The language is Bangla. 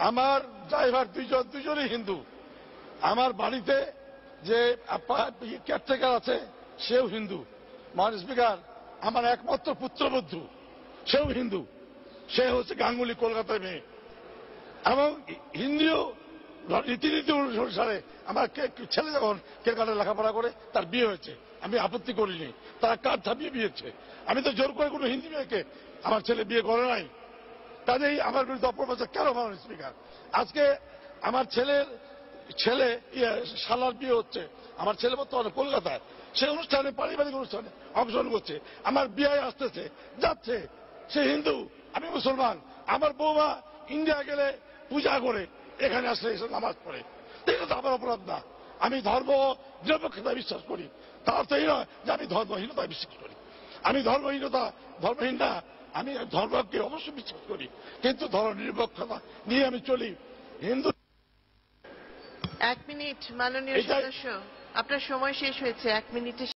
আমার ড্রাইভার দুজনই হিন্দু। আমার বাড়িতে যে কেয়ারটেকার আছে সেও হিন্দু। মহান স্পিকার, আমার একমাত্র পুত্রবধূ সেও হিন্দু, সে হচ্ছে গাঙ্গুলি, কলকাতায় মেয়ে। এবং হিন্দুও রীতিনীতি অনুসারে আমার ছেলে যখন ক্যালকাটা লেখাপড়া করে তার বিয়ে হয়েছে, আমি আপত্তি করিনি, তারা কার্ড ছাপিয়ে বিয়েছে। আমি তো জোর করে কোনো হিন্দি মেয়েকে আমার ছেলে বিয়ে করে নাই। কাজেই আমার বিরুদ্ধে অপপ্রচার কেন মাননীয় স্পিকার? আজকে আমার ছেলে শালার বিয়ে হচ্ছে, আমার ছেলে বর্তমানে কলকাতায়, সে অনুষ্ঠানে, পারিবারিক অনুষ্ঠানে অংশগ্রহণ করছে। আমার বিয়ে আসতেছে, যাচ্ছে, সে হিন্দু, আমি মুসলমান। আমার বৌমা ইন্ডিয়া গেলে পূজা করে, এখানে আসলে এসে নামাজ পড়ে, এটা তো আমার অপরাধ না। আমি ধর্ম নিরপেক্ষতায় বিশ্বাস করি, তার অর্থ এই নয় যে আমি ধর্মহীনতায় বিশ্বাস করি। আমি ধর্মহীন না, আমি ধর্মকে অবশ্যই বিশ্বাস করি, কিন্তু ধর্ম নিরপেক্ষতা নিয়ে আমি চলি। হিন্দু। 1 মিনিট মাননীয় সদস্য, আপনার সময় শেষ হয়েছে। 1 মিনিটে